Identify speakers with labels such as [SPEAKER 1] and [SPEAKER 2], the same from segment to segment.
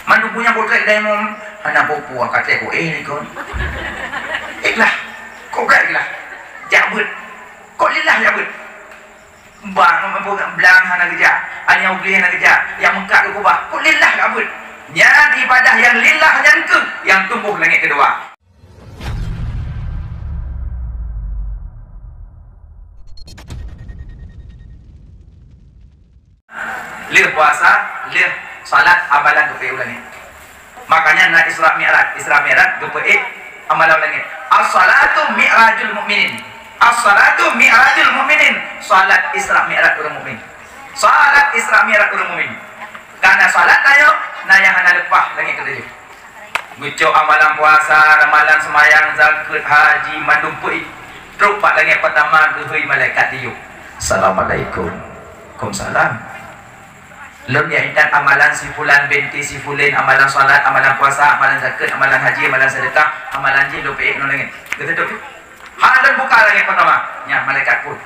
[SPEAKER 1] Mandu punya potret demo anak popo kata ko ni kon. Iklah. Kok lah. Jabut. Kok lillah jabut. Bang memang belang hana kerja. Hanya ugli hana kerja. Yang mekak ke kubah. Kok lillah jabut. Nyat ibadah yang lillah yang ke yang tumbuh langit kedua. Lih puasa, lih salat amalan ke ulangi. Makanya nak Isra Mi'raj ke amalan ulangi. As-salatu mi'rajul mu'minin. As-salatu mi'rajul mu'minin. Salat Isra Mi'raj orang mukmin. Salat Isra Mi'raj orang mukmin. Karena salat ayo naya hana lepah langit ketujuh. Gucok amalan puasa, amalan semayang, zakat, haji, mandumpui. Terus pak langit pertama ke malaikat tiup. Assalamualaikum. Waalaikumsalam. Lom yang ingat amalan si fulan binti si fulin, amalan salat, amalan puasa, amalan zakat, amalan haji, amalan sedekah, amalan jin, doa no langit. Betul. Halon buka langit pertama, nya malaikat pun.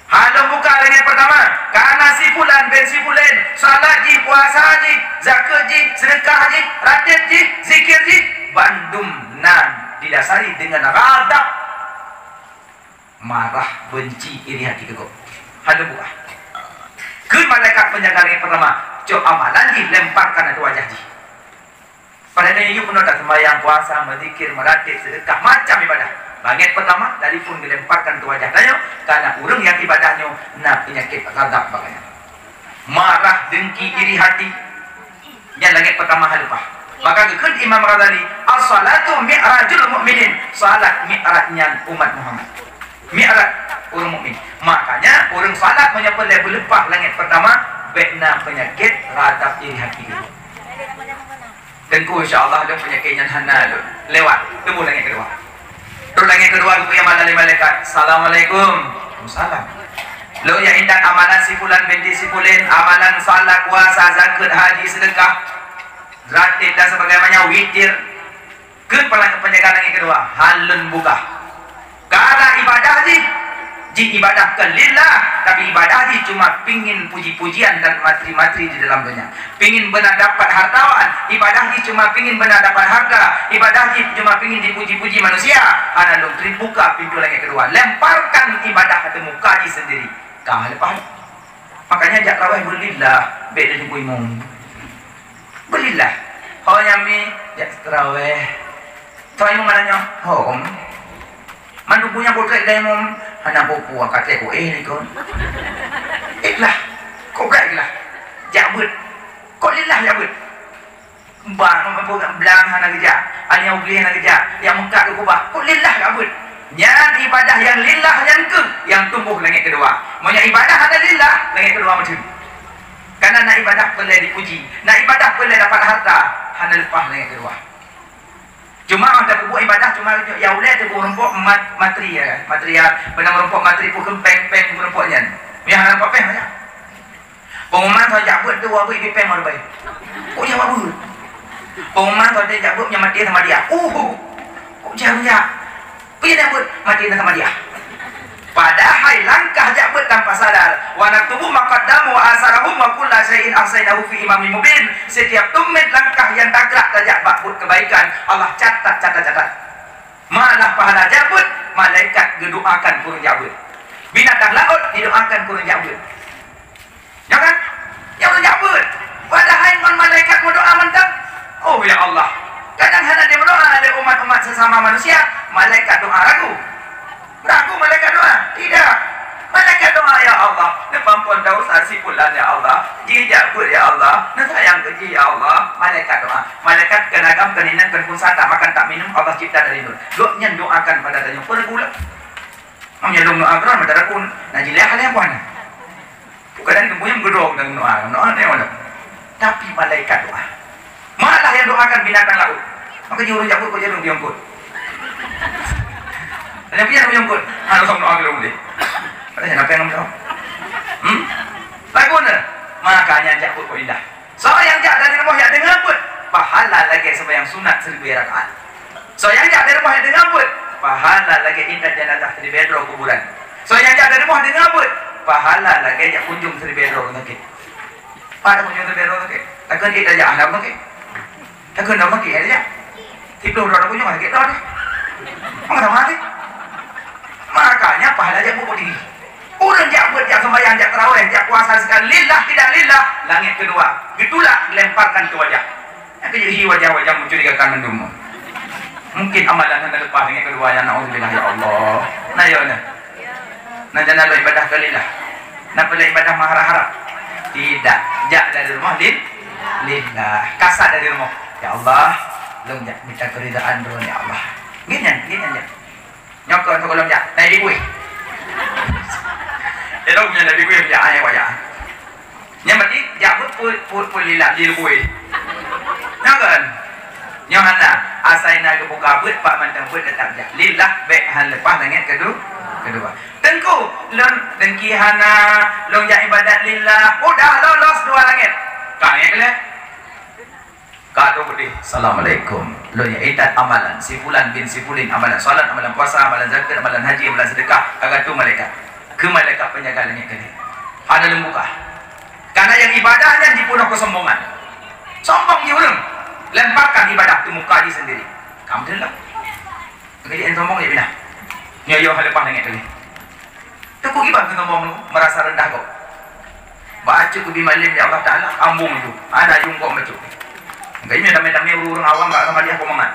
[SPEAKER 1] Halon buka langit pertama, karena si fulan bin si fulin, salat ji, puasa ji, zakat ji, sedekah ji, ratib ji, zikir ji, bandum nan didasari dengan radab, marah, benci, iri hati kegok. Halon buka. Ke malaikat penjaga langit pertama, cok amalan dilemparkan ke wajah ji. Pada ini you penuh tak sembahyang, puasa, berzikir, meratib, sedekah, macam ibadah. Langit pertama dari pun dilemparkan ke wajah dayo, karena urang yang ibadahnya nak penyakit ghadab bagainya. Marah, dengki, iri hati. Yang langit pertama halupah. Maka kekut Imam Ghazali, as-salatu mi'rajul mu'minin. Salat mi'rajnya umat Muhammad. Mi'raj orang mukmin. Makanya orang salat menyapa lepas langit pertama bekna penyakit radab iri hati itu. Tengku insya-Allah ada penyakitnya hana lewat temu langit kedua. Terus langit kedua itu yang mana malaikat. Assalamualaikum. Waalaikumsalam. Lo yang ingat amalan si fulan binti si fulin, amalan salat, puasa, zakat, haji, sedekah, ratib dan sebagainya, witir. Ke penjaga langit kedua, halun buka. Karena ibadah ji ibadah ke lillah, tapi ibadah ji cuma pingin puji-pujian dan materi-materi di dalam dunia. Pingin benar dapat hartawan, ibadah ji cuma pingin benar dapat harta, ibadah ji cuma pingin dipuji-puji manusia. Ana lutri buka pintu langit kedua, lemparkan ibadah ke muka ji sendiri. Kah lepas. Makanya jak rawai berillah, beda di buimum. Berillah. Ho yami jak rawai. Tawai mananya? Ho. Mandu punya potret demo anak popo kata ko ni kon. Iklah. Kok lah. Jabut. Kok lillah jabut. Bang memang belang hana kerja. Hanya ugli hana kerja. Yang mekak ke kubah. Kok lillah jabut. Nyat ibadah yang lillah yang ke yang tumbuh langit kedua. Maunya ibadah ada lillah, langit kedua macam. Karena nak ibadah boleh dipuji, nak ibadah boleh dapat harta, hana lepas langit kedua. Cuma ada buat ibadah cuma ya ulai tu rumput materi ya, material benar rumput materi pun peng rumputnya. Yang hana nampak peng aja. Pengumuman tu jabut tu wabu ibi peng mau baik. Kok ya wabu? Pengumuman tu dia jabut yang mati sama dia. Kok jauh ya? Pergi jabut mati sama dia. Padahal langkah jabut tanpa sadar. Wa naktubu maqaddamu wa asarahum wa kullu syai'in ahsaynahu fi imamin mubin. Setiap tumit langkah yang tagak tajak bakut kebaikan, Allah catat. Malah pahala jabut, malaikat gedoakan kurang jabut. Binatang laut didoakan kurang jabut. Jangan yang jabut. Padahal malaikat berdoa mentang. Oh ya Allah. Kadang hanya dia berdoa ada umat-umat sesama manusia, malaikat doa ragu. Ragu malaikat doa? Tidak. Malaikat doa ya Allah, nepampun dosa si fulan ya Allah, jijabut ya Allah, nesayang keji ya Allah. Malaikat doa. Malaikat kenagam keninan kenpusa tak makan tak minum Allah cipta dari nur. Doanya doakan pada tanya pergula. Mamnya dong doa beron pada rakun. Najilah hal yang puan. Bukan kemudian gedong dengan doa ni orang. Tapi malaikat doa. Malah yang doakan binatang laut. Maka jauh jabut kau jauh biongkut. Ada biar biongkut. Harus doa kalau boleh. Ada apa yang kamu? Lagu ni. Makanya jabut kau indah. So yang jak dari rumah yang dengar pun pahala lagi sembahyang sunat 1000 rakaat. So yang jak dari rumah yang dengar pun pahala lagi indah jenazah 1000 bedro kuburan. So yang jak dari rumah dengar pun pahala lagi jak kunjung 1000 bedro sakit. Pada kunjung 1000 bedro sakit. Takkan kita jak anda sakit. ถ้าคืนเราต้องกี่aja tidurเราpunya nggak kita deh nggak tahu mati makanya pahalanya pokok tinggi orang jak buat jak sembahyang jak tarawih jak puasa sekali lillah tidak lillah langit kedua gitulah lemparkan ke wajah yang jadi wajah-wajah mencurigakan mendung mungkin amalan anda lepas dengan kedua yang na'udzubillah ya Allah nah ya nah jangan lo ibadah kelillah nah boleh ibadah maharap tidak jak dari rumah lillah kasar dari rumah ya Allah lo minta keridaan dulu ya Allah gini aja nyokon untuk lo jak naik di kue ya lo punya nabi kue ya ayah wajah yang berarti jak pun lillah di kue nyokon nyokana asaina ke buka buat pak mantang buat tetap jak lillah baik hal lepas dengan kedua tengku lon dengki hana long jak ibadat lillah udah lolos dua langit kangen kelih kado gede assalamualaikum lo ya idat amalan si fulan bin si fulin amalan salat amalan puasa amalan zakat amalan haji amalan sedekah agak tu malaikat ke malaikat penjaga langit kelih ada lembuka karena yang ibadahnya dipenuh kesombongan sombong je orang lemparkan ibadah tu muka dia sendiri kamu dah jadi yang sombong je bina nyoyo hal lepas langit kelih tu kok ibadah sombong merasa rendah kok baca ke bimalim ya Allah Ta'ala ambung itu ada yung kok macam kayaknya dami-dami orang awam gak sama dia komangan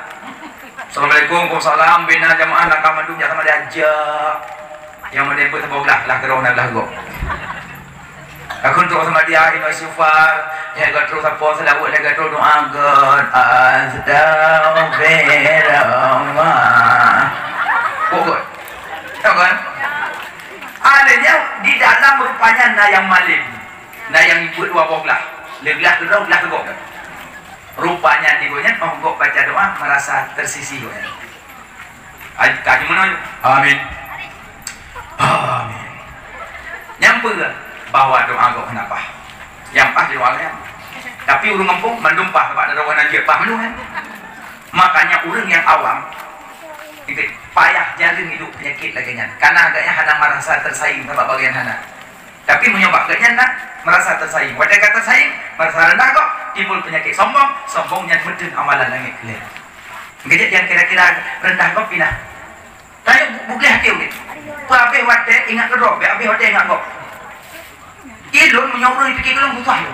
[SPEAKER 1] assalamualaikum waalaikumsalam bina jamaah nak kamandung ya sama dia aja yang menempel teboglah lah kerana lah go aku untuk sama dia ino sufar ya gak terus apa selawat ya gak terus doa God astaghfirullah kok tahu kan adanya di dalam rupanya na yang malim na yang ibu dua boglah lebih lah go rupanya di gonya onggok baca doa merasa tersisih gonya kaji mana amin amin nyampe bawa doa kok kenapa nyampah di doanya tapi urung ngempung mendumpah kepada doa aja paham kan makanya urang yang awam itu payah jaring hidup penyakit lagi nya karena agaknya hana merasa tersaing sama bagian hana tapi menyobak agaknya nak merasa tersaing wadah kata saing merasa rendah kok timbul penyakit sombongnya medun amalan langit kelih ngejek yang kira-kira rendah kok pindah tanya bukli hati ulit pape wadah ingat kedok pape wadah ingat kok ilun menyuruh pikir kelung susah lho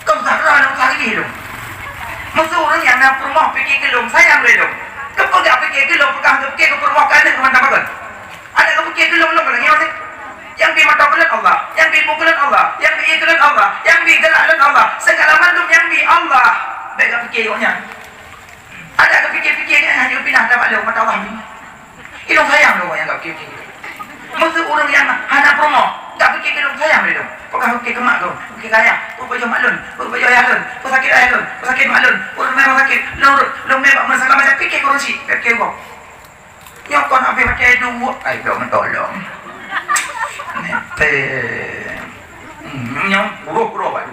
[SPEAKER 1] kau tak rana usah lagi lho maksud orang yang nak rumah pikir kelung sayang lho kau gak pikir kelung pegang pikir ke rumah kan ada kemana-mana ada kau pikir kelung lagi orang yang dimatakan Allah, yang dipukulkan Allah, yang diikhlas Allah, yang digerakkan Allah, segala macam yang di Allah. Baik fikirnya. Ada kepikir-pikirnya hanya pindah dapat lewat mata Allah ni. Ilmu sayang loh yang tak fikir. Maksud orang yang hana promo, tak fikir ilmu sayang loh. Kau fikir kemak tu, fikir kaya, kau baju maklun, kau baju ayalun, kau sakit ayalun, kau sakit maklun, kau memang sakit, lo memang masalah macam fikir kau sih, fikir kau. Nyokon apa pakai dua, ayo mentolong. Nete nyong puro pak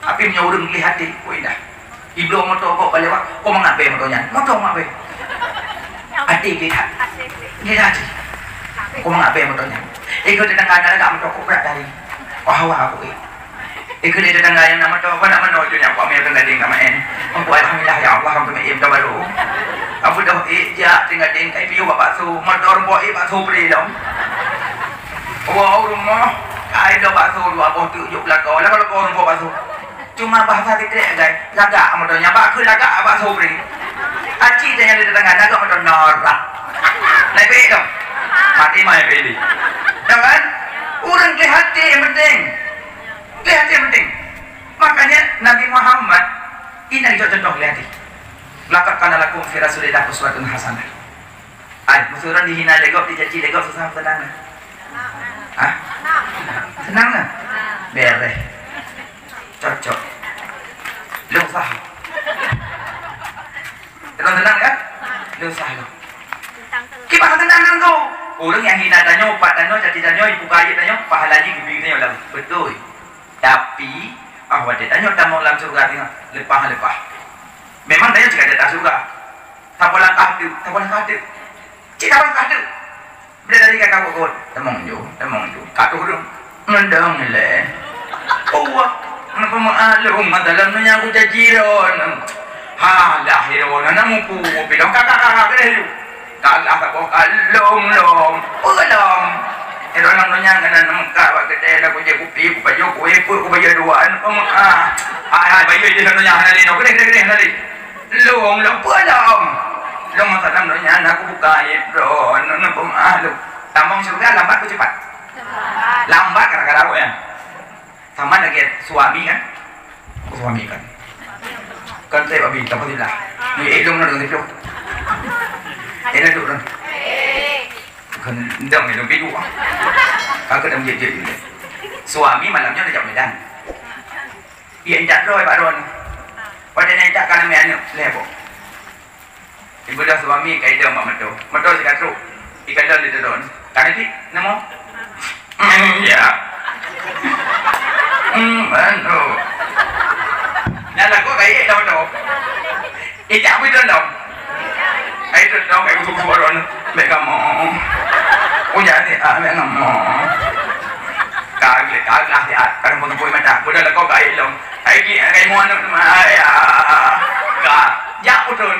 [SPEAKER 1] api nyurung lihat di kuindah iblo motor kok balik kok mengape motornya motor mengape ati lihat kok mengape motornya ikut tetangga ada gak motor kok berat dari wah aku ikut tetangga yang nama motor apa nama motornya kok ambil dengan ding sama en aku alhamdulillah ya Allah untuk maim baru aku dah ija tinggal ding kai piu bapak su motor boy pak su beli dong wow rumah ada bakso dua boh tujuh belakang lah kalau kau rumah bakso cuma bahasa tidak guys lagak motornya pak aku lagak bakso beri aci jangan di tetangga lagak motor norak naik beli dong mati mai beli jangan orang lihat yang penting makanya Nabi Muhammad ini contoh lihat laqad kana lakum fi rasulillah uswatun hasanah musuran dihina legok dicaci legok susah tenang ah senang nggak beres cocok lu usah tenang kan lu usah lu gimana tenang kan kau orang yang hina danyo pak danyo jadi danyo ibu kaya danyo pahalanya gini lah betul tapi wadah danyo tak mau dalam surga lepah memang danyo juga ada surga tak boleh kadu cik kadu bila dari kakak kau temong jo katu dong mendang le oh apa maalum dalamnya aku jajiron halah hero nana mupu bilang kakak ke dia kalah tak bawa kalong pelong hero nang nanya ngana nangka ba gede la ko je kupi ku baju ku ku baju duaan baju je nanya hali no gede hali long pelong long masa nanya aku buka hero nana pemalu tambang surga lambat ku cepat lambat gara-gara aku ya sama lagi suami kan suami kan saya abi tak boleh lah ni elong na dong itu enak tu kan kan dong itu bidu kakak dong jadi suami malamnya dah jauh Medan dia injak roy baron pada injak kan mean lepo ibu dah suami kai dia mak mato sikat ru ikan dah di don kan itu namo ya ano nala ko kay daw ija mo don daw ay don daw kay gusto ko ron mega mo unya ni mega mo kagli at kan mo ko mata mo dala ko kay long ay kay mo ano ay ka ya ko don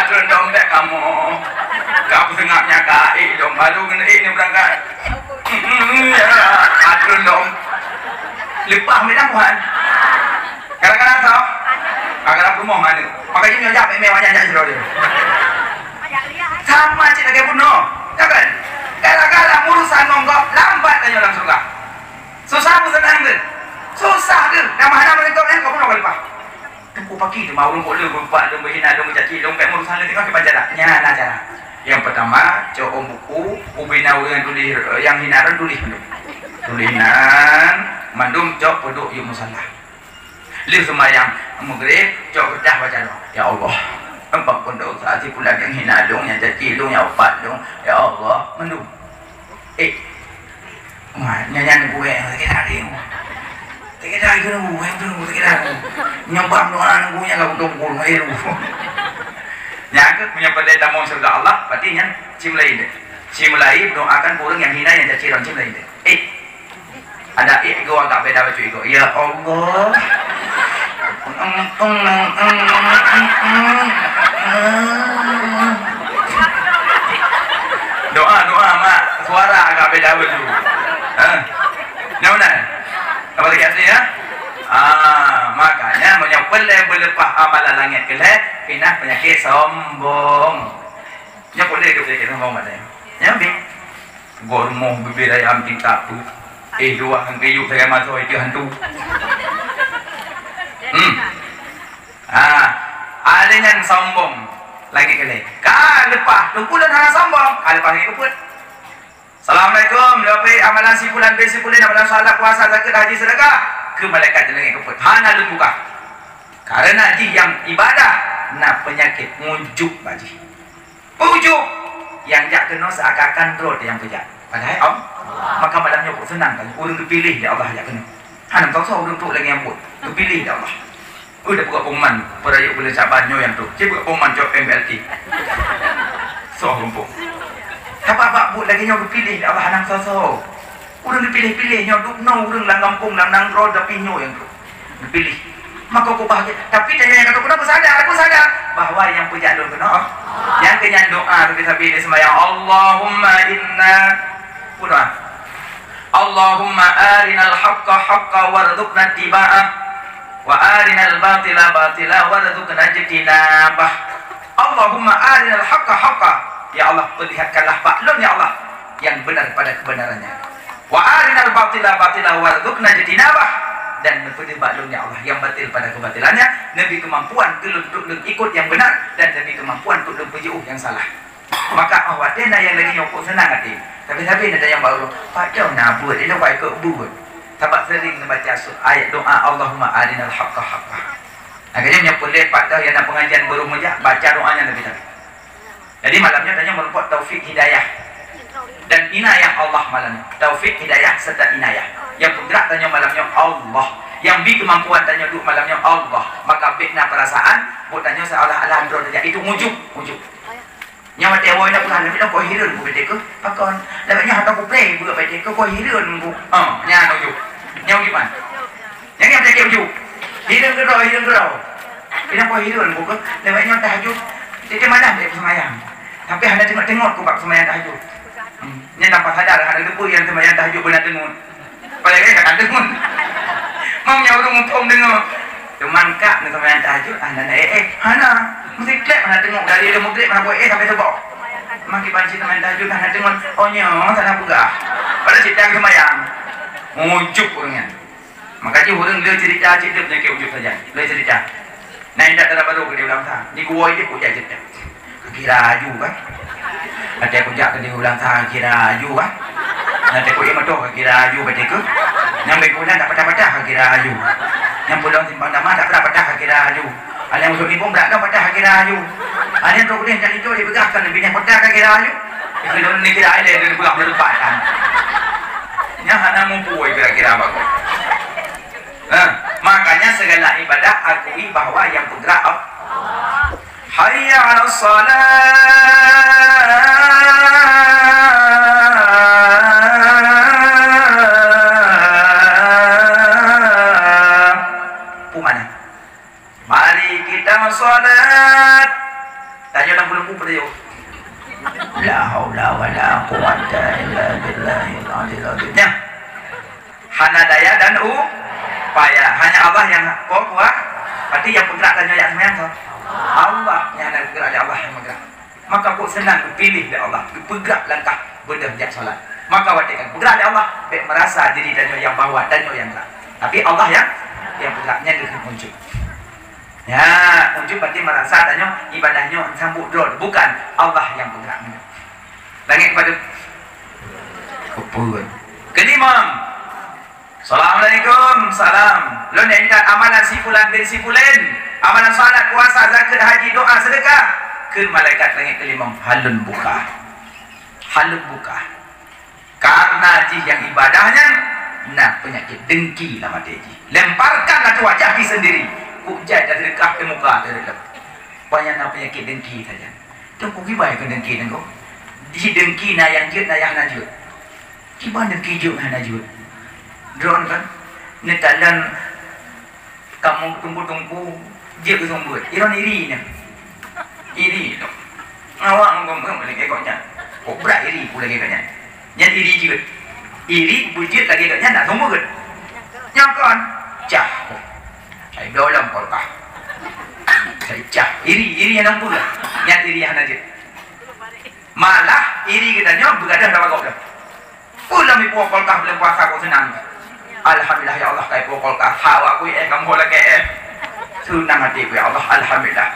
[SPEAKER 1] don daw mega mo ka ko ngapnya kay dong baru ni berangkat don daw lupa mereka Tuhan kadang-kadang tau kadang-kadang rumah mana makanya nyonya mewahnya sudah dia sama cik lagi pun no kan kadang-kadang urusan nonggok lambat tanya orang surga susah pun senang ke susah ke yang mana mereka yang kau pun nak lupa tunggu pagi tu mau rumah lu lupa lu berhina lu mencaci lu kayak urusan lu tengok kepada jaraknya nah cara yang pertama coba buku ubina yang tulis yang hinaran tulis tulisan mandum cok peduk yuk musalah liu semayang maghrib cok kedah baca doa ya Allah empat pun dosa si pula yang hina dong yang caci dong yang opat dong ya Allah mandum nyanyian gue kita ada gue kita nyembah doa gue yang gak butuh gue nyangka punya pendeta mau surga Allah berarti yang cimlai doakan kurang yang hina yang caci orang cimlai ada ego agak beda baju ego ya Allah doa mak suara agak beda baju nyaman apa lagi artinya makanya menyapel berlepas amalan langit kelih pindah penyakit sombong nyapel dia penyakit sombong mana nyambi gormo bibir ayam tingkat tu dua ang kayu saya masuk itu hantu ada yang sombong lagi kali lepas bulan hana sombong lepas lagi keput Assalamualaikum lepas amalan si bulan amalan salat puasa zakat haji sedekah ke malaikat lagi keput hana buka karena haji yang ibadah nak penyakit mujuk baji pujuk yang jak kena seakan-akan roh yang pejak padahal maka malamnya pun senang kan orang dipilih ya Allah ya kena hanam tahu so orang tu lagi yang pun dipilih ya Allah udah buka pengumuman perayaan boleh sabarnya yang tu saya buka pengumuman job MLT so rumpuk apa buat lagi yang dipilih ya Allah hanam tahu so orang dipilih-pilih yang duk no orang lang kampung lang nang roda pinyo yang tu dipilih maka aku bahagia tapi tanya yang kata aku sadar bahwa yang puja doa kena yang kenyan doa tapi dia sembahyang Allahumma inna doa Allahumma arinal haqqa haqqa warzuqna ittiba'ah wa arinal batila batila warzuqna ijtinabah Allahumma arinal haqqa haqqa ya Allah perlihatkanlah maklum ya Allah yang benar pada kebenarannya wa arinal batila batila warzuqna ijtinabah dan memberi maklum ya Allah yang batil pada kebatilannya nabi kemampuan untuk ikut yang benar dan nabi kemampuan untuk berjauh yang salah maka awak dia yang lagi nyokok senang hati tapi ada yang baru Pak Jauh nak buat dia nak ikut buat sebab sering membaca ayat doa Allahumma arinal haqqa haqqa akhirnya menyapa lihat Pak Jauh yang nak pengajian baru mujak baca doanya lebih tadi jadi malamnya tanya merupakan taufik hidayah dan inayah Allah malamnya taufik hidayah serta inayah yang bergerak tanya malamnya Allah yang bi kemampuan tanya duk malamnya Allah maka bikna perasaan buat tanya seolah-olah andro saja itu mujuk nyawa tewa nak pulang tapi nak kau hirun bu betul ke pakon dapatnya hantar ku play bu betul ke kau hirun bu nya mujuk nyawa gimana yang dia mujuk hirun ke roh Pinang kau hidup buku. Lewatnya tahajud. Dia mana dia semayang. Tapi hanya tengok-tengok ku bab semayang tahajud. Nya tanpa sadar ada depu yang semayang tahajud benar tengok. Pada dia tak tengok. Mau nyawung pom tengok. Teman kak ni semayang tahajud. Nana hana mesti klep mana tengok dari dia maghrib mana buat sampai sebab. Maki panci semayang tahajud hana tengok. Oh nyo sana buka. Pada sidang semayang. Muncuk orangnya. Makanya orang dia cerita dia punya ujub saja. Dia cerita. Nah indah tak baru ke dia ulang tahun. Ni gua dia kujak cerita. Kira aju kan. Ada kujak ke dia ulang tahun kira aju kan. Nanti kau yang matok kira aju baca ke. Yang berguna tak patah-patah kira aju. Yang pulang simpang nama tak patah-patah kira aju. Ada yang musuh ni pun berat patah kira aju. Ada yang kemudian jadi tu dia begahkan lebih yang patah kira aju. Kalau ni kira ada dia pulang berlepatan. Yang hana mempuai kira-kira apa kau. Makanya segala ibadah akui bahwa yang bergerak Hayya 'alas salat. Pumana. Mari kita salat. Tanya 60 pada yo. La haula wala quwwata illa billahil aliyil azim. Hana daya dan upaya. Hanya Allah yang kuat. Berarti yang bergerak tanya yang semayang tu. Allah yang ada bergerak di Allah yang bergerak. Maka kau senang pilih di Allah. Bergerak langkah benda sejak solat. Maka watikan bergerak di Allah. Baik merasa diri tanya yang bawah dan yang gerak. Tapi Allah yang bergeraknya dengan muncul. Ya, muncul berarti merasa tanya ibadahnya sambut drone. Bukan Allah yang bergerak. Langit kepada kupun. Kedimam. Assalamualaikum, salam. Lo nak ingat amalan si fulan bin si fulan, amalan salat, puasa, zakat, haji, doa, sedekah. Ke malaikat langit kelima halun buka. Halun buka. Karena ji yang ibadahnya nak penyakit dengki nama dia ji. Lemparkanlah tu wajah di sendiri. Kujat dari dekat ke muka dari lep. Banyak nak penyakit dengki saja. Tu kau gibai ke dengki nengko. Di dengki na yang jut na yang na jut. Gimana dengki jut na jut? Drone kan, netalan kamu tunggu dia ke sumber. Iron iri ni, awak ngomong lagi ekoknya. Oh berat iri pula lagi ekoknya. Yang iri juga, iri bujit lagi ekoknya nak sumber kan? Nyakon, cah. Saya dalam kolkah. Saya cah, iri yang nampu lah. Yang iri yang aja. Malah iri katanya berada dalam kau dah. Pulang di pulau kolkah belum puasa kau senang. Alhamdulillah ya Allah kai pokol ka hawa ku kamu lagi sunang hati ku ya Allah alhamdulillah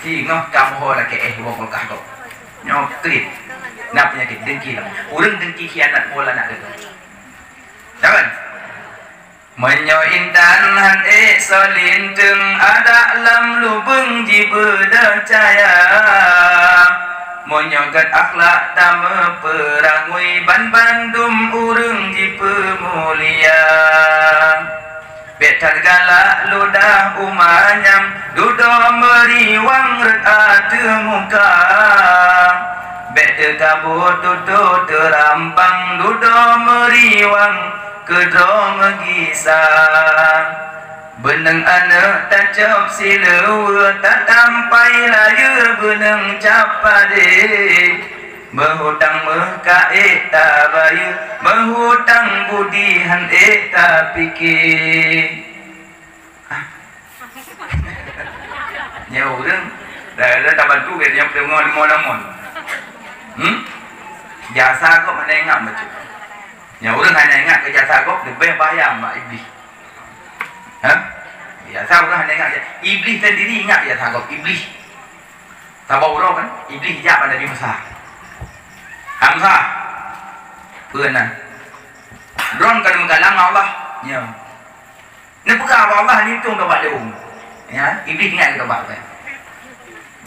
[SPEAKER 1] sehingga kamu lagi pokol ka tu nyokrit nak penyakit dengki lah urang dengki khianat mula nak gitu jangan menyo intan han solinteng ada lam lubeng jibedah caya monyogat akhlak tama perangui ban bandum urung di pemulia betar galak ludah umanyam dudo meriwang rata muka bet kabut dudo terampang dudo meriwang kedro megisah beneng anak tak cap silewa tak tampai layu beneng capade berhutang mekae tak bayu berhutang budihan tak fikir nya orang dah tak bantu ke dia tengok limon jasa kok mana ingat macam nya orang hanya ingat ke jasa kok lebih bayar mak iblis biasa orang hanya ingat iblis sendiri ingat ya takut iblis tabawro kan iblis hijab pada Nabi Musa Hamzah pernah drone kan menggalang Allah ya ni bukan Allah ni tu dobat dia ya iblis ingat dobat kan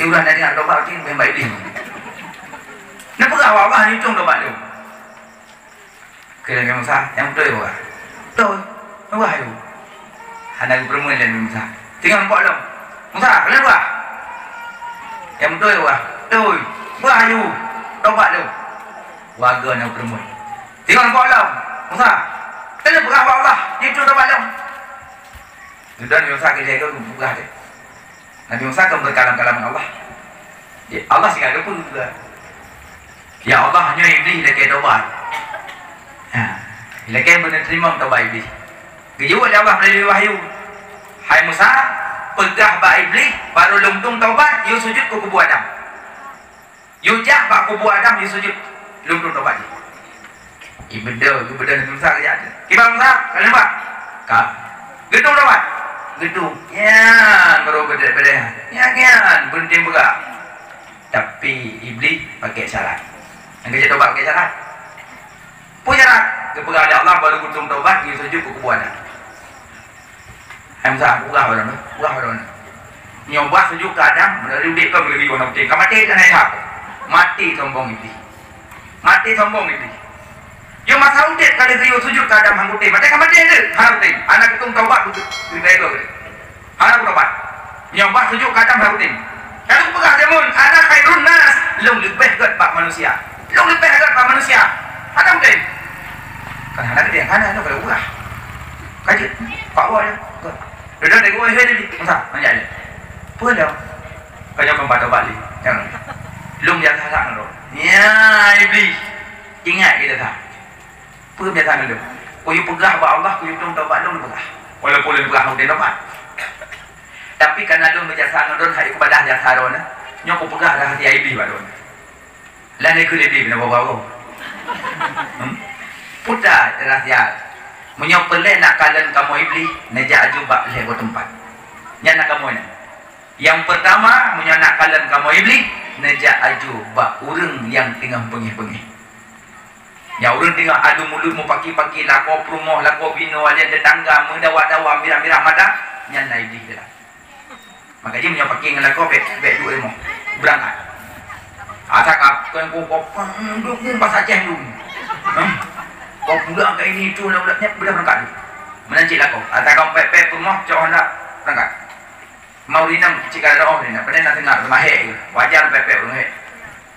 [SPEAKER 1] dia udah nanti nak dobat tu memang iblis ni bukan Allah ni tu dobat dia ke Nabi Musa yang betul bukan betul bukan itu anak perempuan dan Musa. Tinggal nampak dong. Musa, kenapa? Yang betul ya, wah. Betul. Wah, ayu. Tobat tu. Warga anak perempuan. Tinggal nampak dong. Musa. Kenapa berapa Allah? Itu tobat dong. Sudah Musa kerja ke buka dia. Nabi Musa kan berkalam-kalam dengan Allah. Ya, Allah sih kagak pun juga. Ya Allah hanya iblis lagi taubat. Lagi benar terima taubat iblis. Kejual oleh Allah melalui wahyu. Hai Musa, pegah ba iblis baru lungtung taubat, you sujud ke kubu Adam. You jak ba kubu Adam, you sujud lungtung taubat. Ibeda Nabi Musa kerja. Kibang Musa, kalian apa? Kak. Gedung taubat. Gedung. Ya, baru beda-beda. Ya, berhenti buka. Tapi iblis pakai syarat. Yang kerja taubat pakai syarat. Punya syarat. Kepada Allah baru kuntung taubat, you sujud ke kubu Adam. Hai Musa, buka orang. Nyoba sujud ke Adam, dari udik ke lebih orang mati. Kamu mati kan ayah? Mati sombong iblis. Yo masa udik kali rio sujud ke Adam hanggutin. Mati kamu mati ada? Hanggutin. Anak itu taubat betul. Lebih baik. Anak taubat. Nyoba sujud ke Adam hanggutin. Kalau pegah jamun, anak khairun nas, lebih baik pak manusia. Ada mungkin. Kan anak dia kan anak kalau ulah. Kaji, Pak Wah ya. Udah deh gue ini masa nanya aja. Pulang. Kaya keempat balik. Jangan. Belum biasa sangat loh. Ya iblis. Ingat kita tak. Pulang biasa dulu. Kuyu pegah ba Allah, kuyu tung taubat lu pegah. Walaupun lu pegah udah dapat. Tapi karena lu berjasa ngodon hari kepada jasa ron, nyok pegah dah hati iblis ba don. Lain ikut iblis bina bawa. Putar rahsia. Menyok pelek nak kalian kamu iblis, nejak ajubak leher tempat. Yang nak kamu ni. Yang pertama, menyok nak kalian kamu iblis, nejak ajubak urang yang tengah bengih-bengih. Yang urang tengah adu mulut mu paki-paki, lako perumoh, lako bino, alian tetangga, mendawa-dawa, mirah-mirah mata, yang nak iblis dia. Maka dia menyok paki dengan lako, bek dua ilmu. Berangkat. Cakap, kau pasal Aceh dulu. Kau budak kat ini tu nak budak berangkat tu. Menancik lah kau. Atau kau pepek rumah cakap nak berangkat. Mau dinam jika ada orang dinam. Pada nak tengah rumah hek ke. Wajar pepek rumah hek.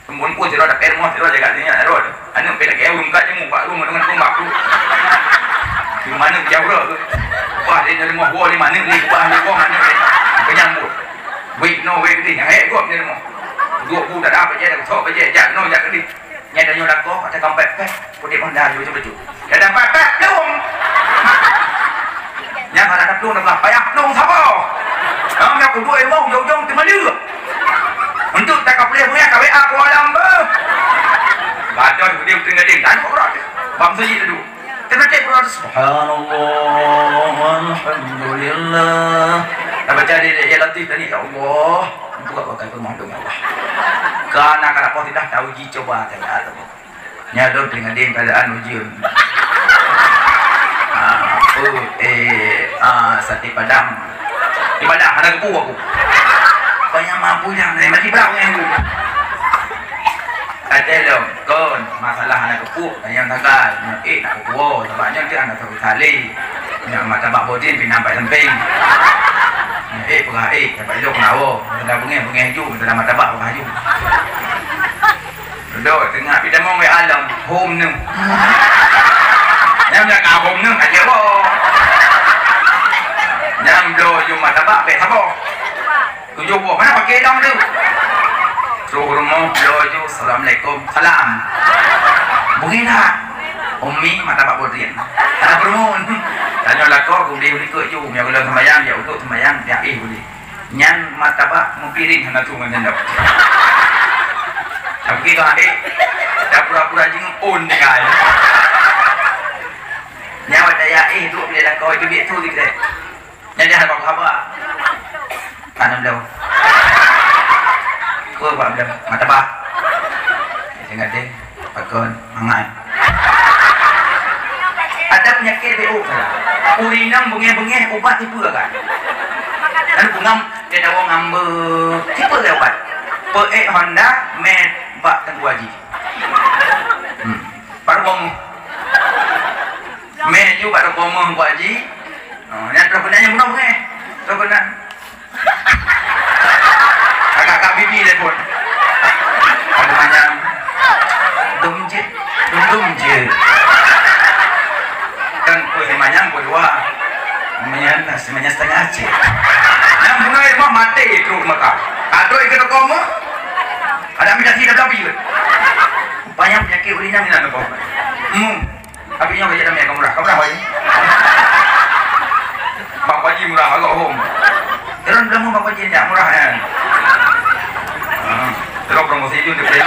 [SPEAKER 1] Kemudian pun tidak ada per rumah tidak jaga dia ada road. Anu pelak ke rumah kat jemu pak rumah dengan tumbak tu. Di mana jauh tu. Wah dia dari rumah di mana ni wah dia mana ni. Penyambut. Wait ni hek kau ni rumah. Dua bu tak ada apa je dah. Sok apa je jak no jak ni. Nyata nyodak kau kata kau pepek. Kudik mandar juga betul. Ya dah pepek belum. Yang ada belum dah payah belum siapa? Kami aku dua emang jauh-jauh di mana? Untuk tak kau boleh punya kau aku alam ber. Baca dia tengah dia dan kau berada. Bangsa ini dulu. Terbaca berada. Subhanallah, alhamdulillah. Tak baca dia latif tadi ya Allah. Buka pakai permohonan Allah. Karena kalau kau tidak tahu uji coba tanya tu. Nyador dengan dia keadaan ujian. Sate padam. Di padam ada kepu aku. Banyak mampu yang ni mesti berapa yang tu. Ada dong, kon masalah anak kepu yang tagal. Nak kepu, sebabnya dia anak tahu tali. Yang mata bak bodin pinampai lempeng. Perah dapat elok nawa. Dah bengih ju, dalam mata bak perah ju. Duduk tengah kita mau alam home ni. Yang nak home ni aja bo. Yang do ju mata bak pe sabo. Tujuh bo mana pakai dong tu. Suruh rumah do ju assalamualaikum. Salam. Bungin dah. Umi mata bak bodin. Ada permun. Tanya lako boleh ikut ju. Yang kalau sembahyang dia untuk sembahyang dia boleh. Yang mata bak mempiring hendak tu mengendap. Tapi kalau dah pura-pura jengpun dengan nyawa daya tu boleh lah kau itu biar tu kita jadi ada apa tanam dah kau buat dah mata bah jangan deh pakon mangai ada penyakit BO urinam bengeh-bengeh obat tipu kan dan bungam dia dah ngambek tipu dia obat Honda med Pak Tengku Haji. Pak Romo. Menu Pak Romo Tengku Haji. Yang terkenanya menang terkenal. Kakak bibi dia pun. Ada macam dumje. Kan pun semanyang berdua. Semuanya setengah aja. Yang mulai mah mati teruk maka. Aduh ikut kamu. Ada minat tidak lebih juga. Banyak penyakit ulinya minat apa? Tapi yang kerja dalam yang murah. Kamu berapa ini? Bang Haji murah agak home. Terus belum Bang Haji tidak murah kan? Terus promosi itu dibeli.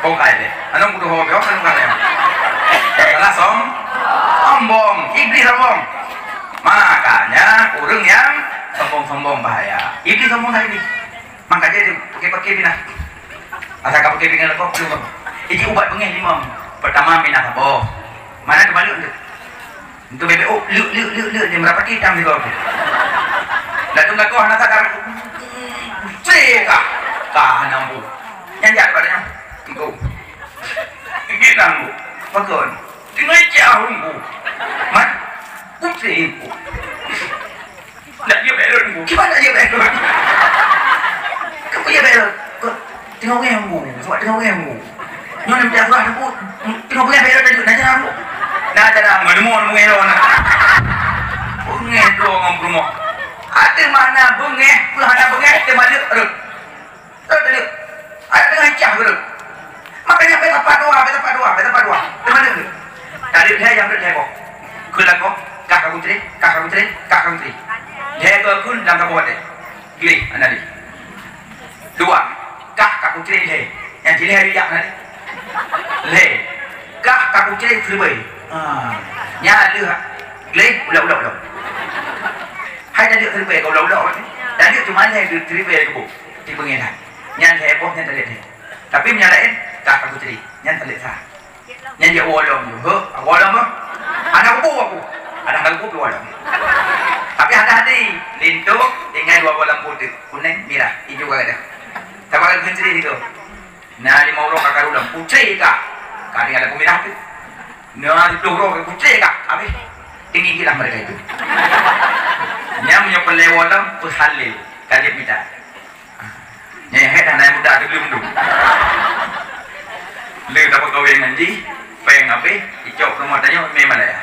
[SPEAKER 1] Kau kaya deh. Anong kudu hobi apa kan kaya? Karena sombong, iblis sombong. Makanya orang yang sombong bahaya. Iblis sombong tadi. Makanya dia pakai bina. Asal kau pakai bina kau belum. Ini ubat pengen lima. Pertama bina apa? Mana kembali untuk BBO. Lu dia berapa kita ambil kau? Dan tu kau anak sakar. Ceka kah nampu. Yang jahat padanya. Kau. Kita nampu. Pakon. Tinggal jauh nampu. Mat. Putri. Nak dia belon nampu. Gimana dia belon? Kau dia belon. Tengok yang bu, sebab tengok yang bu. Nyon yang berjatuh aku, tengok yang belon tadi, nak jangan bu. Nak jangan, ngedemon mengelon. Bengeh doang ngom rumah. Ada mana bengeh, pelahana bengeh, ada mana erut. Terus ada tengah cah erut. Makanya betapa doa. Ada mana erut. Dari dia yang erut dia kok. Kulah kok, kakak putri. Dia kau dalam kabuat dia. Gili, anda ni. Dua. Kah kaku ciri le, yang ciri hari jak nanti. Le, kah kaku ciri terbaik. Nya le, le ulau. Hai dah dia terbaik kau ulau. Dan dia cuma le dia terbaik kau. Di pengenan. Nya le boh nya terlihat. Tapi menyalain kah kaku ciri, nya terlihat sah. Nya dia wolong juga, wolong apa? Anak aku. Anak aku wolong. Tapi hati-hati, lintuk dengan dua bola putih, kuning, merah, hijau ada. Tawagan kunciri itu. Nah, 5 orang kakak ulang putri kah? Kali ada pemirah tu. Nah, 10 orang putri kah? Habis tinggi hilang mereka itu. Yang punya pelewalang halil kali kita. Yang head anak muda tu belum tu. Le dapat kawin nanti, peng apa? Icok rumah tanya memang ya.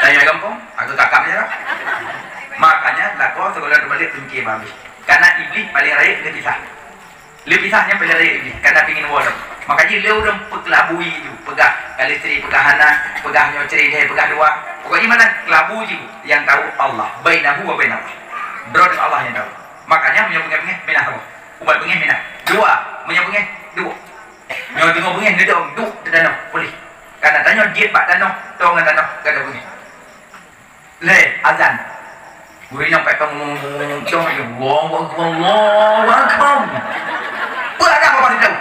[SPEAKER 1] Tanya kampung, aku kakaknya lah. Makanya laku sekolah balik tinggi babi. Karena iblis paling raya dia pisah. Lebih sahnya pelari ini karena ingin walau. Makanya dia orang pelabui itu, pegah kali istri, pegah anak, pegah nyoceri dia, pegah dua. Pokoknya mana pelabui itu yang tahu Allah. Bainahu wa bainallah. Bro dengan Allah yang tahu. Makanya menyebutnya minah apa? Ubat pengen minah. Dua menyebutnya dua. Nyo tengok pengen dia dong, duk danau boleh. Karena tanya dia pak danau, tahu ngan danau kata bunyi. Le azan. Guru nampak kamu dong dia. Wow. Ada apa pasal tahu?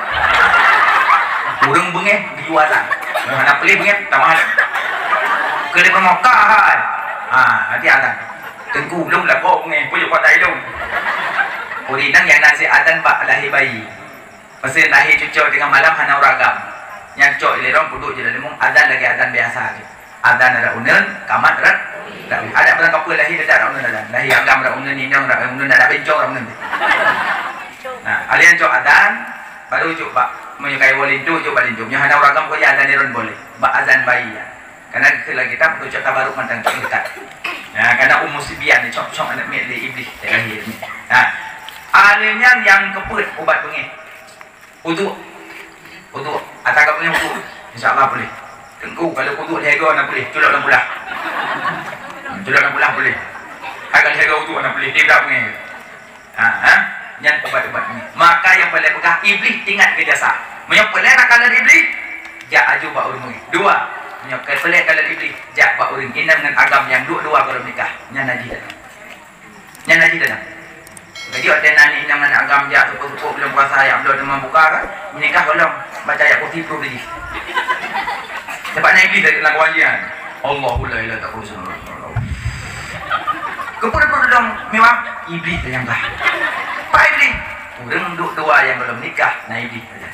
[SPEAKER 1] Urang bengeh dijualan. Mana beli bengeh tak mahal. Kali pemokahan. Nanti ada. Tengku belum lah kau bengeh pujuk kau tak hidup. Urinang yang nasi adan pak lahir bayi. Pasal lahir cucu dengan malam hana uragam. Yang cok lerong puduk je dalam adan lagi adan biasa je. Adan ada unen, kamat rat. Ada berang kapal lahir ada unen ada. Lahir agam ada unen indang ada unen ada bencong ada unen. Nah, kalian coba adan, baru coba menyukai walintu, coba lintu. Yang ada orang kau yang adan neron boleh, azan bayi ya. Karena kalau kita perlu coba baru mandang dekat. Nah, karena umusibian ni cok anak milik iblis lahir ni. Nah, alenya yang keput ubat bengih. Uduk, atau kau punya uduk, insyaAllah boleh. Tengku kalau uduk dihaga nak boleh, culak dalam bulah. Culak dalam bulah boleh. Kalau dihaga uduk nak boleh, dia tak bengih. Yang ubat-ubat ni. Maka yang boleh pegang iblis ingat ke jasa. Yang boleh nak kalah iblis, jak aju bak urung. Dua, yang boleh kalah iblis, jak bak urung. Ini dengan agam yang dua kalau menikah. Yang naji dah. Jadi ada nani dengan agam jak suku-suku belum puasa ayat belum demam buka kan? Menikah belum baca ayat putih pro lagi. Sebabnya iblis dari lagu wajian. Allahul la ilaha illallah. Kepada dong memang iblis yang lah. Pak iblis, orang duduk dua yang belum nikah, nah iblis saja.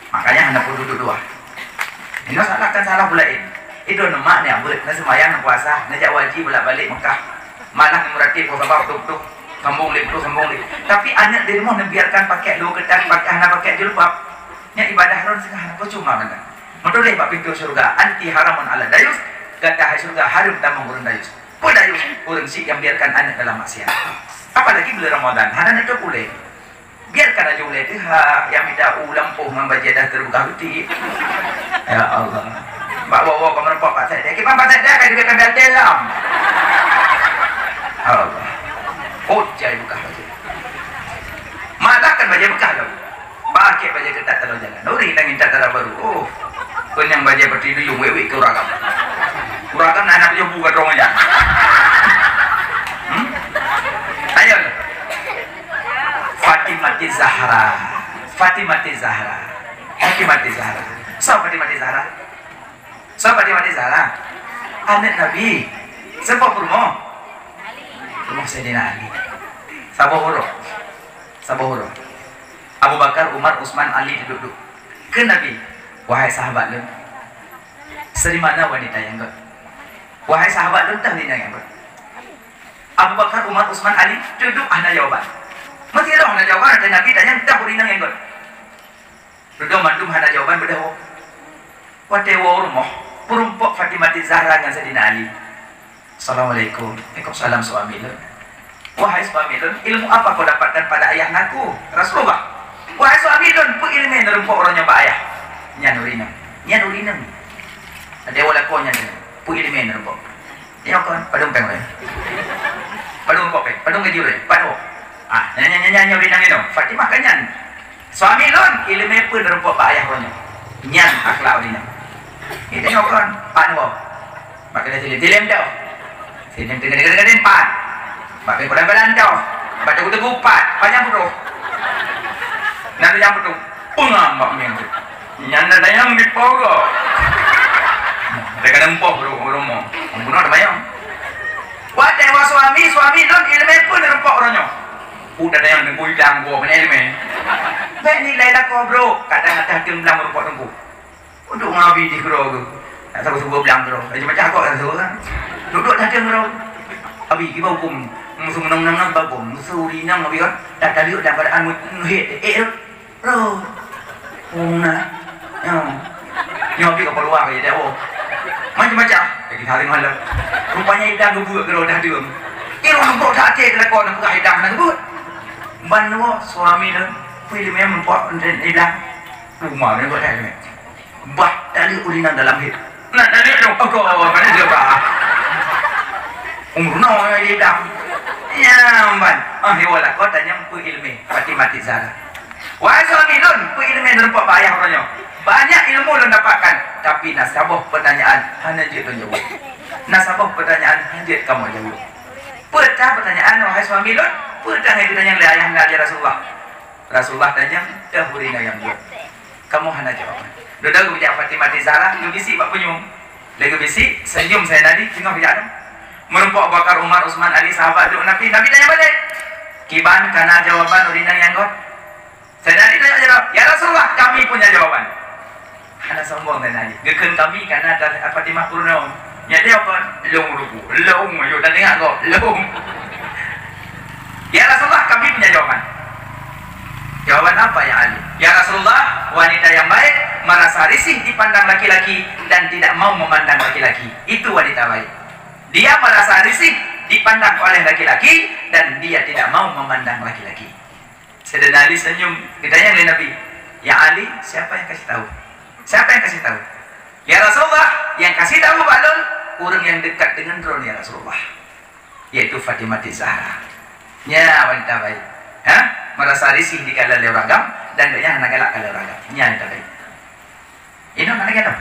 [SPEAKER 1] Makanya hendak pun duduk dua. Ini salah pula ini. Itu nama ni abut, nak semayang nak puasa, nak jak wajib bolak balik Mekah. Malah meratib kau sabab tuk sambung lip. Tapi anak dia mau biarkan pakai lu ketat, pakai anak pakai jilbab. Nya ibadah ron segala percuma mana. Menurut pak pintu surga anti haramun ala dayus, kata surga haram tamang urun dayus. Pun dayus urun si yang biarkan anak dalam maksiat. Apalagi bulan Ramadan, hana itu boleh. Biarkan aja boleh itu yang minta ulang poh membaca dah terbuka hati. Ya Allah. Bawa ke merempok Pak saya. Kita Pak saya kan juga ambil dalam. Allah. Oh, jadi buka aja. Malah kan baca buka loh. Pakai baca ketat terus jalan. Nuri nangin tata baru. Oh. Pun yang baca berdiri yung wewe ke uragam. Uragam anak dia buka dong aja. Ayo. Fatimah Zahra. Fatimah Zahra. Fatimah Zahra. So Fatimah Zahra. So Fatimah Zahra. Anak Nabi. Siapa purmo? Purmo Sayyidina Ali. Sabohoro. Sabohoro. Abu Bakar, Umar, Utsman, Ali duduk ke Nabi. Wahai sahabat lu, dari mana wanita yang got? Wahai sahabat lu, tahu yang got? Abu Bakar, Umar, Utsman, Ali duduk. Ana jawaban. Mesti ada ana jawaban. Dan Nabi tanya tahu yang got. Duduk mandum ana jawaban bedawo. Watewo rumah. Perumpok Fatimah Zahra dengan Sayyidina Ali. Assalamualaikum. Waalaikumsalam suami lu. Wahai suami lu, ilmu apa kau dapatkan pada ayah aku? Rasulullah. Wahai suami don, pu ilmu nerumpok orangnya pak ayah. Nyanurinam. Ada wala ko nyan. Pu ilmu nerumpok. Dia kon, padung peng le. Padung kok peng, padung ke jure, padu. Ah, nyanyi urinang itu. Fatimah kanyan. Suami don, ilmu pu nerumpok pak ayah orangnya. Nyan akhlak urinang. Itu kon, padu. Makanya dilem dah. Dilem dengan pan. Pakai kodan dah. Baca kutu gupat, panjang bro. Nanti yang betul pengambak minggu. Nyanda dayang mipogo. Mereka nempok rumah. Membunuh ada bayang. Wadewa suami don ilmu pun nempok orangnya. Udah dayang nunggu hilang gua punya ilmu. Baik nilai dah kau bro. Kata-kata tim bilang merupakan nunggu. Untuk ngabi di kero tu. Tak tahu sebuah bilang kero. Macam-macam kau tak tahu kan. Duduk dah tim kero. Abi kita hukum. Musuh menang-menang bagum. Musuh urinang abi kan. Tak tadi dah pada anu hit. Bro, na, nyobi ke peluang aja deh, macam-macam. Jadi hari malam, rupanya hidang gebuk kalau dah diam. Orang bro tak cek lekor nak buka hidang nak gebuk. Banwo suami tu, pilih memang buat hidang. Rumah ni buat apa? Bah tali ulinan dalam hid. Nak tali tu, oh mana dia bah? No hidang. Ya, ban. Dia wala kau tanya pu ilmu, Fatimah Zahra. Wahai suami don, pu ilmu nerempak bayar orangnya. Banyak ilmu lo dapatkan, tapi nasabah pertanyaan hanya dia tu jawab. Nasabah pertanyaan hanya dia kamu jawab. Pecah pertanyaan wahai suami don, pecah itu tanya oleh ayah Nabi Rasulullah. Rasulullah tanya, dahurina yang buat. Kamu hanya jawab. Duduk bijak Fatimah Zahra, lu bisi pak penyum. Lagi bisi, senyum saya tadi, tengok bijak dong. Merempok Bakar, Umar, Utsman, Ali, sahabat duk Nabi. Nabi tanya balik. Kiban karena jawaban urina yang got. Saya tadi tanya jawab, ya Rasulullah, kami punya jawaban. Hana sombong saya tadi. Geken kami karena ada Fatimah Purno. Ya dia apa? Long rupu, long. Ayo dah dengar kok, long. Ya Rasulullah, kami punya jawaban. Jawaban apa ya Ali? Ya Rasulullah, wanita yang baik merasa risih dipandang laki-laki dan tidak mau memandang laki-laki. Itu wanita baik. Dia merasa risih dipandang oleh laki-laki dan dia tidak mau memandang laki-laki. Sayyidina Ali senyum, ditanya oleh Nabi, ya Ali, siapa yang kasih tahu? Siapa yang kasih tahu? Ya Rasulullah, yang kasih tahu balon orang yang dekat dengan drone ya Rasulullah, yaitu Fatimah Zahra. Ya wanita baik, merasa risih dikala oleh ragam dan dia anak galak kalau ragam. Ya wanita baik. Ini mana kita?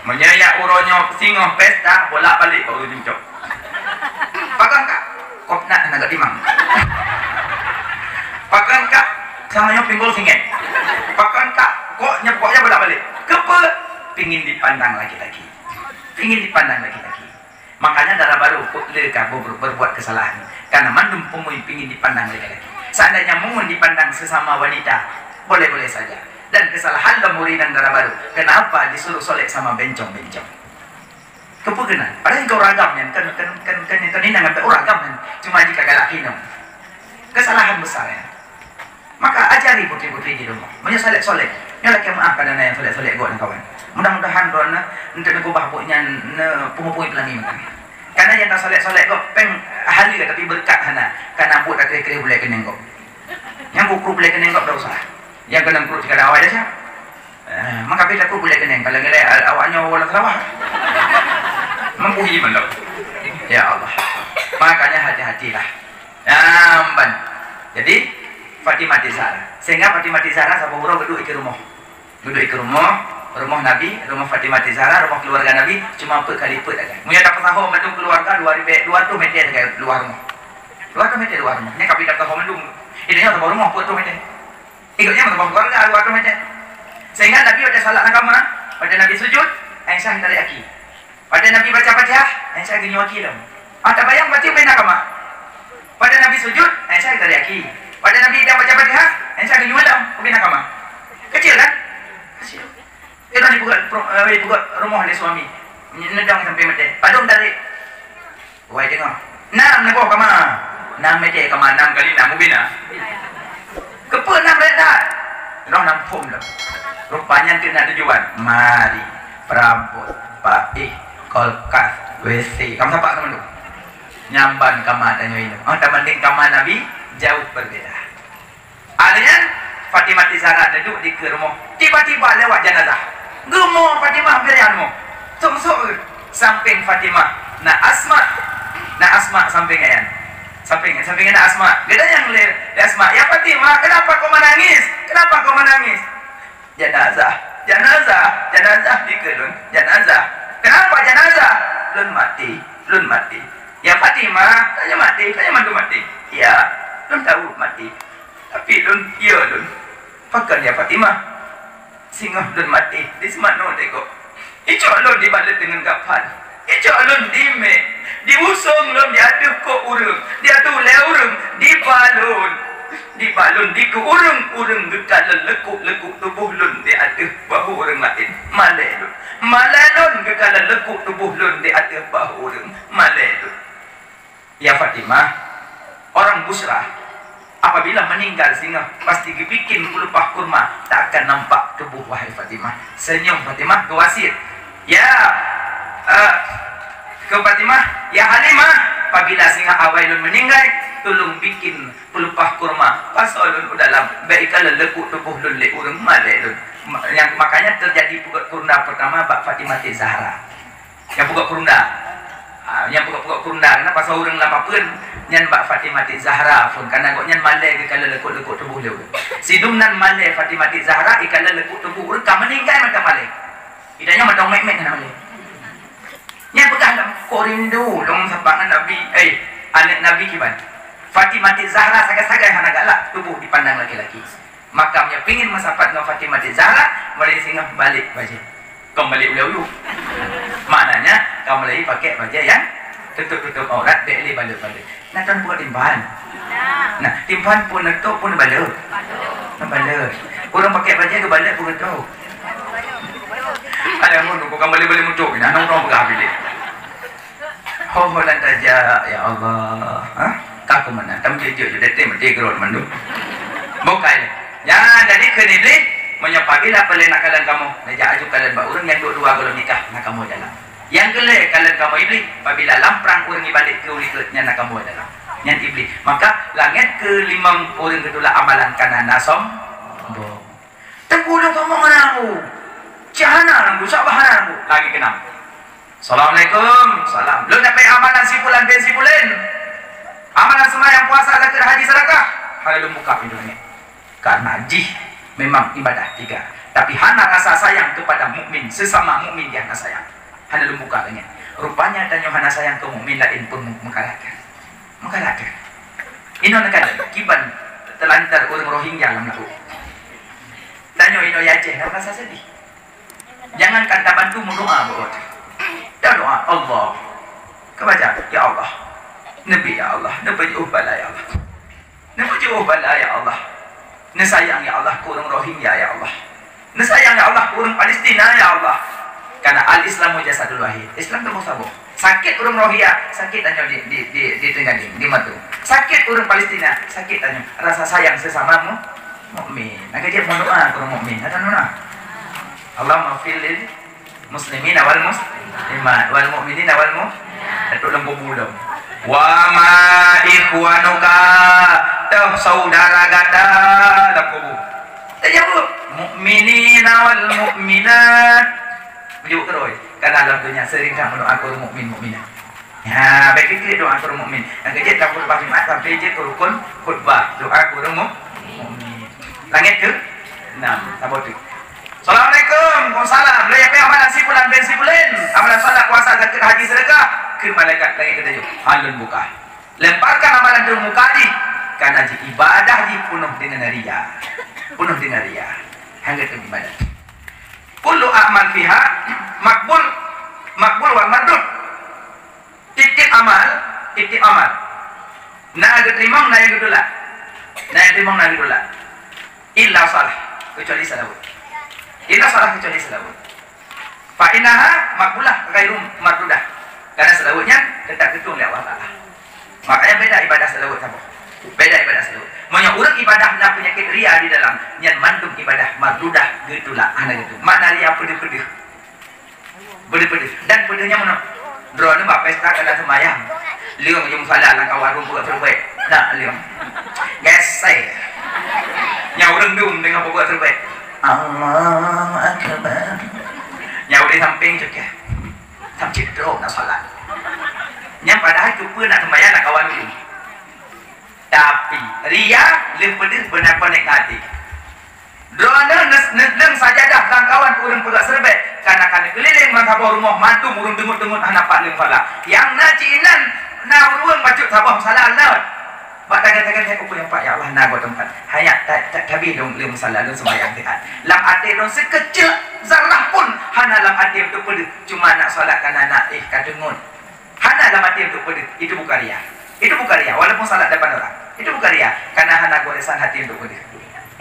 [SPEAKER 1] Menyayak uronyo singoh pesta bolak balik baru juncok. Pakan kak, kop nak naga timang. Pakan kak, sanganyo pinggul singet. Pakan kak, kok nyepoknya bolak balik. Kepa, pingin dipandang laki-laki. Pingin dipandang laki-laki. Makanya darah baru leka berbuat kesalahan. Karena mandum pemui pingin dipandang laki-laki. Seandainya mau dipandang sesama wanita, boleh-boleh saja. Dan kesalahan lemurinan darah baru. Kenapa disuruh solek sama bencong-bencong? Kepugenan. Padahal kau ragam kan ini ngambil ragam kan. Cuma jika galak kinam. Kesalahan besar ya. Maka ajari putri-putri di rumah. Solek-solek. Yang lagi maaf kadang yang solek-solek gua kawan. Mudah-mudahan don untuk aku bahapuknya pengupui pelangi macam ni. Karena yang tak solek-solek gua peng ahli tapi berkat hana. Karena aku tak kira-kira boleh kena gua. Yang kru boleh kena gua dah usah. Yang kena kru jika awak dah siap. Maka bila kru boleh kena kalau ngelai awaknya wala terawah. Mempuhi malam. Ya Allah. Makanya hati-hatilah. Namban. Jadi Fatimah Zahra. Sehingga Fatimah Zahra sahabat Hurairah duduk ke rumah. Duduk ke rumah Nabi, rumah Fatimah Zahra, rumah keluarga Nabi cuma per kali per aja. Munya dapat tahu mendung keluarga 200 meter dekat luar rumah. 200 meter luar rumah. Ni kapi dapat tahu mendung. Ini yang rumah per 2 meter. Ikutnya rumah keluarga 200 meter. Sehingga Nabi ada salat agama, pada Nabi sujud, Aisyah tarik kaki. Pada Nabi baca Fatihah, Aisyah gini wakilam. Tak bayang baca benar agama. Pada Nabi sujud, Aisyah tarik kaki. Pada Nabi dah baca Fatihah, Aisyah gini walam, benar agama. Kecil kan? Kecil. Kita ni buka rumah oleh suami. Nedang sampai mati. Padung tarik. Wai tengok. 6 nak bawa kama. 6 meter kama 6 kali 6 bina. Kepa 6 redak. Roh 6 pom dah. Rupanya kena tujuan. Mari. Perabot. Paih. Kolkas. WC. Kamu siapa teman tu? Nyamban kama tanya ini. Tak banding kama Nabi jauh berbeza. Adanya Fatimah Zahra duduk di rumah. Tiba-tiba lewat jenazah. Gemuk Fatimah berianmu. Sok-sok samping Fatimah. Nak Asma samping ayan. Samping nak Asma. Dia yang le Asma. Ya Fatimah, kenapa kau menangis? Kenapa kau menangis? Jenazah di kelun. Jenazah. Kenapa jenazah? Lun mati. Ya Fatimah, tanya mantu mati. Ya, lun tahu mati. Tapi lun. Pakai ya Fatimah. Singa lun mati di semano tengok. Icok lun dibalut dengan kapan. Icok lun diusung lun diaduk ko urung. Diaduk le urung dibalun di ke urung gekal lekuk tubuh lun diaduk bahu urung lain. Malai lun gekal lekuk tubuh lun diaduk bahu urung malai lun. Ya Fatimah, orang Busra apabila meninggal singa pasti dibikin pelupa kurma, tak akan nampak tubuh wahai Fatimah. Senyum Fatimah ke wasit. Ya ke Fatimah, ya Halimah, apabila singa awailun meninggal tolong bikin pelupa kurma. Pasalun dalam baikal lekuk tubuh lun le urang malai lun. Yang makanya terjadi pukat kurunda pertama Mbak Fatimah Zahra. Yang pukat kurunda. Yang pukat kurunda karena pasal urang lapapeun nyan Mbak Fatimah Zahra pun karena kok nyan malai ke kalau lekuk tubuh le. Sidum nan malai Fatimah Zahra ikala lekuk tubuh urang ka meninggal macam malai. Idanya macam mek-mek kana malai. Nyan pegang kok rindu long sabangan Nabi anak Nabi kiban. Fatimah Zahra sagai-sagai hana galak tubuh dipandang laki-laki. Makamnya pingin mensapat dengan Fatimah Zahra, mulai singgah balik baju. Kembali ulu-ulu. Maknanya kamu lagi pakai baju yang tutup-tutup aurat, beli balik-balik. Nah, tuan buat timban. Nah, timban pun netuk pun balik. Balik. Orang pakai baju ke balik pun netuk. Ada yang mau kau kembali balik muncul. Nah, orang pegang bilik. Hoholan saja, ya Allah. Kau mana? Tamu jujur detik gerot mandu. Bukan. Ya, jadi kenibli menyapabila pelena kalian kamu. Najak aju kalian ba urang yang dua kalau nikah nak kamu dalam. Yang kele kalian kamu ibli apabila lamprang urang balik ke uliknya nak kamu dalam. Yang ibli. Maka langit ke-5 urang kedua amalan kana nasom. Tengkulo kamu manamu. Cahana nanggu sabahana nanggu. Lagi ke-6. Assalamualaikum. Salam. Lu dapat amalan sipulan ben sipulen. Amalan sembahyang puasa zakat haji sedekah. Hal buka pintunya. Karena haji memang ibadah 3. Tapi hana rasa sayang kepada mukmin, sesama mukmin dia hana sayang. Hana buka lagi. Rupanya tanya hana sayang ke mukmin lain pun mengalahkan. Ino negara kiban telantar orang Rohingya dalam laku. Tanya ino Aceh rasa sedih. Jangan kata bantu mendoa buat. Ya doa Allah. Kebaca ya Allah. Nabi ya Allah, Nabi bala ya Allah. Nabi bala ya Allah. Nesayang ya Allah kurang Rohingya ya Allah. Nesayang ya Allah kurang Palestina ya Allah. Karena al-Islamu jasadul wahid. Islam itu musabuk. Sakit kurang Rohingya, sakit tanya di tengah di matu. Sakit kurang Palestina, sakit tanya rasa sayang sesamamu mukmin. Nak kerja pun doa kurang mukmin. Ada mana? Allahumma fil lil muslimin wal muslimat wal mu'minin wal mu'minat. Datuk lembu bulam. Wa ma ikhwanuka, tah saudara ganda dalam kubur. Tak jawab. Mukminin wal mu'minat. Jawab terus. Kan dalam dunia sering kamu doa kurang mukminat. Ya, baik kita doa kurang mukmin. Yang kerja tak khutbah Jumaat sampai je rukun khutbah doa kurang mukmin. Langit ke 6 sabot. Assalamualaikum. Waalaikumsalam. Boleh apa amalan si bulan ben si bulan? Amalan salat, puasa, zakat, haji, sedekah. Ke malaikat langit kita jauh. Halun buka. Lemparkan amalan ke muka di. Karena ibadah di penuh dengan riya. Penuh dengan riya. Hangga ke ibadah. Kullu a'mal fiha makbul wal mardud. Titik amal. Nak terima, nak yang kedua. Nak terima, nak kedua. Illa salah, kecuali salawat. Illa salah kecuali salawat. Fa innaha makbulah ghairu mardudah. Karena salawatnya tetap ketua oleh Allah Taala. Makanya beda ibadah salawat sama. Beda ibadah salawat. Banyak orang ibadah nak penyakit riya di dalam, yang mandum ibadah mardudah gitulah ana gitu. Makna riya pedih-pedih. Pedih-pedih dan pedihnya mana? Drone mbak pesta kada semayang. Liung jum salah lang kawarung buat terbaik. Nak liung. Gesai. Nyau rendum dengan buat terbaik. Allahu akbar. Nyau di samping juga. Sampai drone nak salat. Yang padahal cuba nak semayang nak kawarung. Tapi riya lebih pedih benar-benar hati. Drone neng sajadah kawan urang pegak serbet. Karena keliling menghabur rumah mantu urung dengut-dengut anak pak lim fala. Yang nacinan na urung bacut sabah salah Allah. Pak tagan-tagan saya punya pak ya Allah na buat tempat. Hayat tak tabi dong lim salah dong sembahyang tiat. Lam ate dong sekecil zarah pun hana lam ate untuk pedih. Cuma nak salat kan anak kadengun. Hana lam ate untuk pedih. Itu bukan riya. Itu bukan riya walaupun salat depan orang. Itu bukan riya karena hana goresan hati untuk pedih.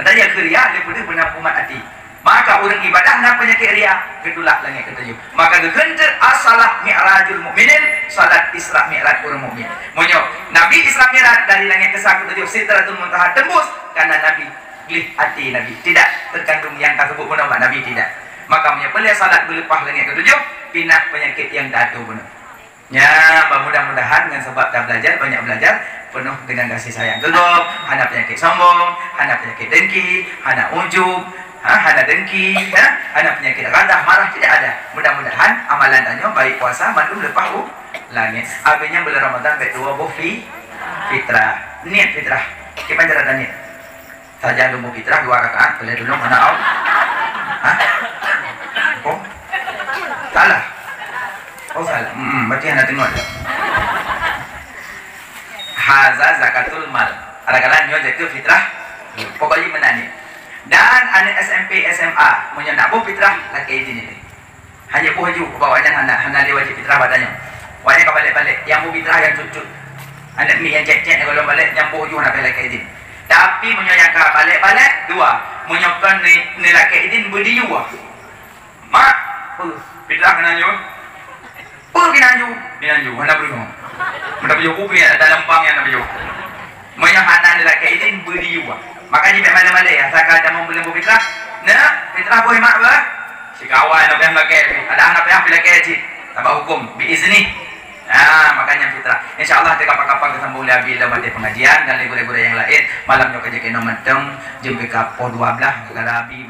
[SPEAKER 1] Adanya kriya dia pedih benar umat hati. Maka orang ibadah nak penyakit riya kedulak langit ketujuh. Maka kekencer asalah mi'rajul mukminin, salat Isra Mi'raj orang mukmin. Monyo Nabi Isra Mi'raj dari langit ke ketujuh Sidratul Muntaha tembus karena Nabi glih hati Nabi. Tidak terkandung yang tersebut benar Nabi tidak. Maka menyepelih salat berlepas langit ketujuh pindah penyakit yang datu benar. Ya, mudah-mudahan dengan sebab dah belajar banyak belajar penuh dengan kasih sayang gegap, hana penyakit sombong, hana penyakit dengki, hana ujub, hana dengki, hana penyakit gadah, marah tidak ada. Mudah-mudahan amalan tanya baik puasa mandum lepas langit. Akhirnya bulan Ramadan baik dua bufi fitrah. Niat fitrah. Kita cara dan niat. Saja lumbu fitrah 2 rakaat, boleh dulu mana au? Oh. Salah. Oh salah. Berarti hana tengok. Haza zakatul mal. Ada nyo zakat fitrah. Pokoknya menani. Dan anak SMP SMA punya nak buh fitrah laki izin ini. Hanya buh haju bawanya hana dia wajib fitrah badannya. Wajib balik-balik yang buh fitrah yang cucut. Anak mi yang cek-cek kalau balik yang buh haju nak laki izin. Tapi punya yang balik-balik 2. Menyokan ni laki izin berdiu. Mak, fitrah kena nyo. Binanju, mana belum? Mana belum buku ya dalam bank yang belum. Menyahanan lelaki ini beriu. Makanya biar mana-mana ya. Saya kata mau beli fitrah. Nah, fitrah boleh mak bah. Si kawan apa yang pakai? Ada anak yang pilih kecil. Tambah hukum, biizni. Nah, makanya fitrah. InsyaAllah kita kapan-kapan ketemu lagi dalam pengajian dan guru-guru yang lain. Malamnya kerja kena menteng. Jumpa ke po 12 gara-gara abi.